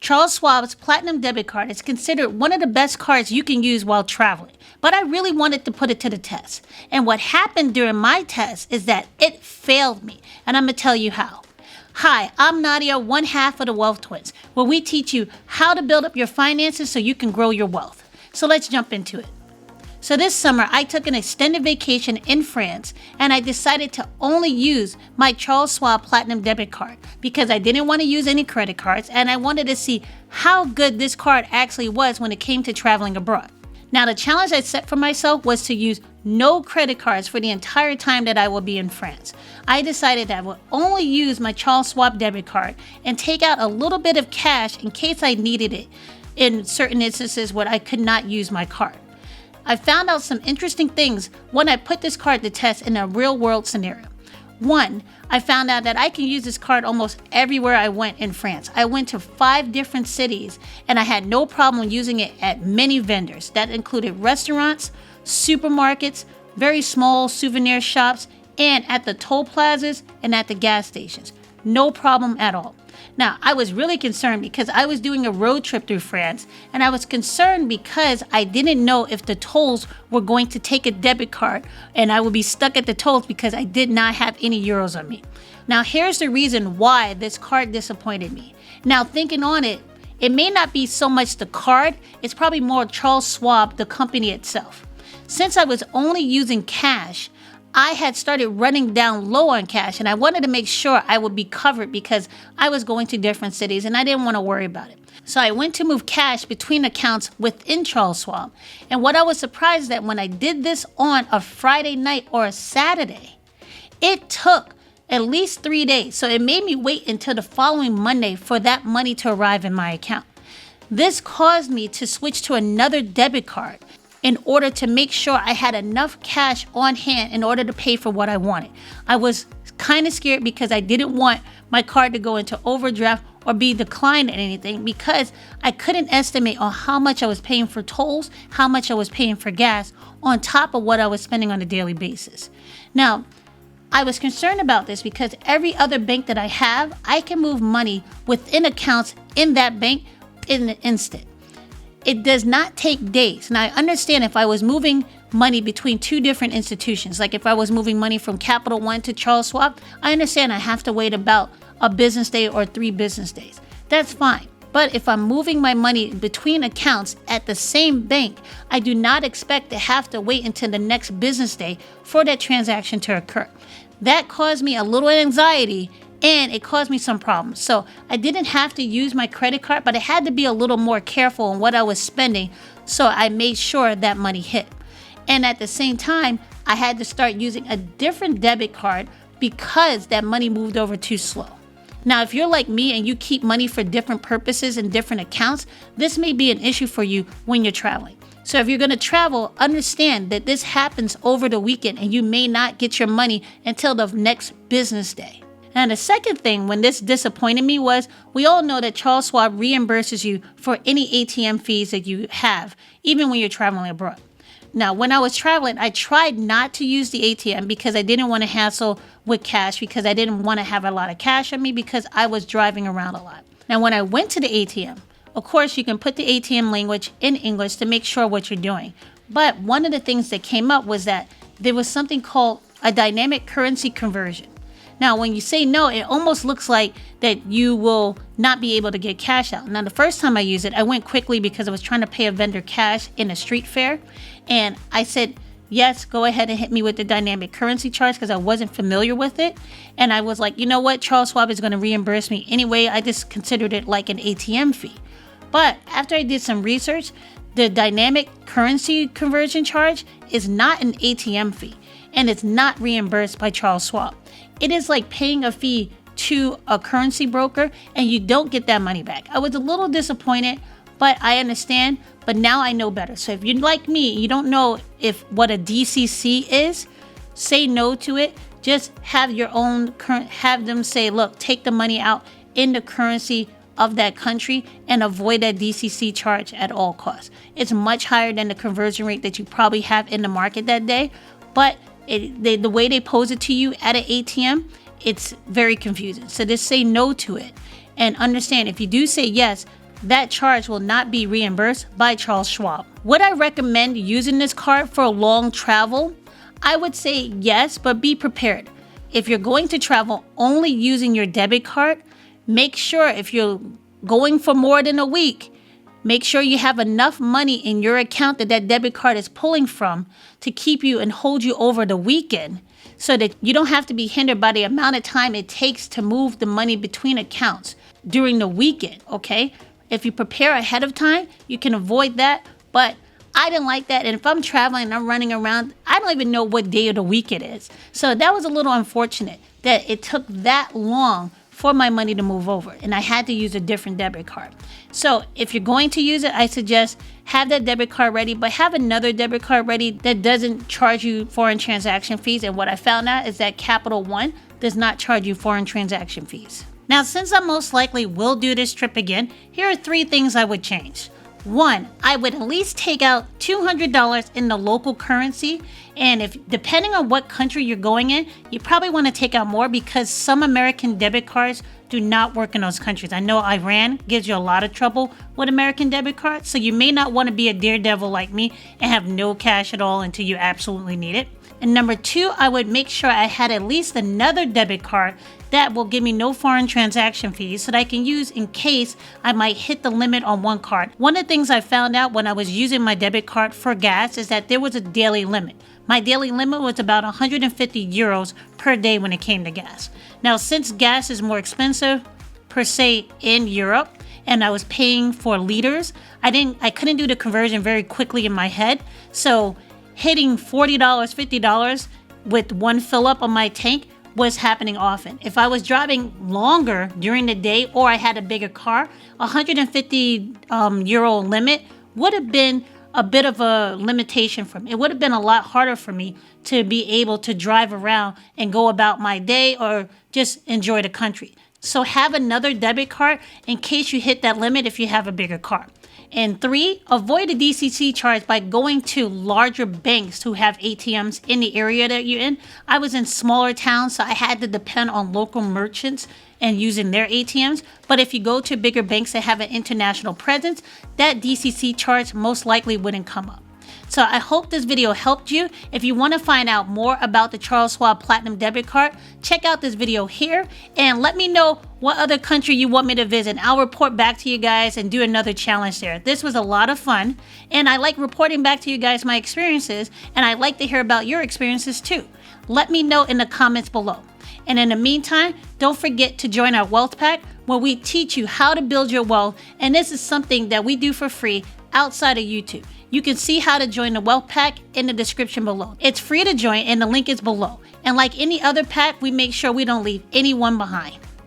Charles Schwab's Platinum Debit Card is considered one of the best cards you can use while traveling, but I really wanted to put it to the test. And what happened during my test is that it failed me, and I'm going to tell you how. Hi, I'm Nadia, one half of the Wealth Twins, where we teach you how to build up your finances so you can grow your wealth. So let's jump into it. So this summer, I took an extended vacation in France, and I decided to only use my Charles Schwab Platinum Debit Card because I didn't want to use any credit cards, and I wanted to see how good this card actually was when it came to traveling abroad. Now, the challenge I set for myself was to use no credit cards for the entire time that I will be in France. I decided that I would only use my Charles Schwab debit card and take out a little bit of cash in case I needed it in certain instances where I could not use my card. I found out some interesting things when I put this card to test in a real world scenario. One, I found out that I can use this card almost everywhere I went in France. I went to 5 different cities and I had no problem using it at many vendors. That included restaurants, supermarkets, very small souvenir shops, and at the toll plazas and at the gas stations. No problem at all. Now, I was really concerned because I was doing a road trip through France, and I was concerned because I didn't know if the tolls were going to take a debit card and I would be stuck at the tolls because I did not have any euros on me. Now, here's the reason why this card disappointed me. Now, thinking on it, it may not be so much the card, it's probably more Charles Schwab, the company itself. Since I was only using cash, I had started running down low on cash, and I wanted to make sure I would be covered because I was going to different cities and I didn't want to worry about it. So I went to move cash between accounts within Charles Schwab. And what I was surprised at when I did this on a Friday night or a Saturday, it took at least 3 days. So it made me wait until the following Monday for that money to arrive in my account. This caused me to switch to another debit card in order to make sure I had enough cash on hand in order to pay for what I wanted. I was kind of scared because I didn't want my card to go into overdraft or be declined or anything because I couldn't estimate on how much I was paying for tolls, how much I was paying for gas on top of what I was spending on a daily basis. Now, I was concerned about this because every other bank that I have, I can move money within accounts in that bank in an instant. It does not take days. Now, I understand if I was moving money between 2 different institutions, like if I was moving money from Capital One to Charles Schwab, I understand I have to wait about a business day or 3 business days. That's fine. But if I'm moving my money between accounts at the same bank, I do not expect to have to wait until the next business day for that transaction to occur. That caused me a little anxiety and it caused me some problems. So I didn't have to use my credit card, but I had to be a little more careful on what I was spending. So I made sure that money hit. And at the same time, I had to start using a different debit card because that money moved over too slow. Now, if you're like me and you keep money for different purposes in different accounts, this may be an issue for you when you're traveling. So if you're going to travel, understand that this happens over the weekend and you may not get your money until the next business day. Now, the second thing when this disappointed me was we all know that Charles Schwab reimburses you for any ATM fees that you have, even when you're traveling abroad. Now, when I was traveling, I tried not to use the ATM because I didn't want to hassle with cash because I didn't want to have a lot of cash on me because I was driving around a lot. Now, when I went to the ATM, of course, you can put the ATM language in English to make sure what you're doing. But one of the things that came up was that there was something called a dynamic currency conversion. Now, when you say no, it almost looks like that you will not be able to get cash out. Now, the first time I used it, I went quickly because I was trying to pay a vendor cash in a street fair. And I said, yes, go ahead and hit me with the dynamic currency charge because I wasn't familiar with it. And I was like, you know what? Charles Schwab is going to reimburse me anyway. I just considered it like an ATM fee. But after I did some research, the dynamic currency conversion charge is not an ATM fee. And it's not reimbursed by Charles Schwab. It is like paying a fee to a currency broker and you don't get that money back. I was a little disappointed, but I understand. But now I know better. So if you're like me, you don't know what a DCC is, say no to it. Just have your own have them say, look, take the money out in the currency of that country and avoid that DCC charge at all costs. It's much higher than the conversion rate that you probably have in the market that day, but the way they pose it to you at an ATM, it's very confusing. So just say no to it and understand if you do say yes, that charge will not be reimbursed by Charles Schwab. Would I recommend using this card for long travel? I would say yes, but be prepared. If you're going to travel only using your debit card, make sure if you're going for more than a week, make sure you have enough money in your account that debit card is pulling from to keep you and hold you over the weekend so that you don't have to be hindered by the amount of time it takes to move the money between accounts during the weekend, okay? If you prepare ahead of time, you can avoid that, but I didn't like that. And if I'm traveling and I'm running around, I don't even know what day of the week it is. So that was a little unfortunate that it took that long for my money to move over, and I had to use a different debit card. So if you're going to use it, I suggest have that debit card ready, but have another debit card ready that doesn't charge you foreign transaction fees. And what I found out is that Capital One does not charge you foreign transaction fees. Now, since I most likely will do this trip again, here are 3 things I would change. 1, I would at least take out $200 in the local currency. And if depending on what country you're going in, you probably want to take out more because some American debit cards do not work in those countries. I know Iran gives you a lot of trouble with American debit cards, so you may not want to be a daredevil like me and have no cash at all until you absolutely need it. And number 2, I would make sure I had at least another debit card that will give me no foreign transaction fees so that I can use in case I might hit the limit on one card. One of the things I found out when I was using my debit card for gas is that there was a daily limit. My daily limit was about 150 euros per day when it came to gas. Now, since gas is more expensive per se in Europe, and I was paying for liters, I couldn't do the conversion very quickly in my head. So hitting $40, $50 with one fill up on my tank was happening often. If I was driving longer during the day or I had a bigger car, 150 euro limit would have been a bit of a limitation for me. It would have been a lot harder for me to be able to drive around and go about my day or just enjoy the country. So have another debit card in case you hit that limit if you have a bigger car. And 3, avoid a DCC charge by going to larger banks who have ATMs in the area that you're in. I was in smaller towns, so I had to depend on local merchants and using their ATMs. But if you go to bigger banks that have an international presence, that DCC charge most likely wouldn't come up. So I hope this video helped you. If you want to find out more about the Charles Schwab Platinum Debit Card, check out this video here and let me know what other country you want me to visit. I'll report back to you guys and do another challenge there. This was a lot of fun, and I like reporting back to you guys my experiences, and I'd like to hear about your experiences too. Let me know in the comments below. And in the meantime, don't forget to join our Wealth Pack where we teach you how to build your wealth, and this is something that we do for free outside of YouTube. You can see how to join the Wealth Pack in the description below. It's free to join and the link is below. And like any other pack, we make sure we don't leave anyone behind.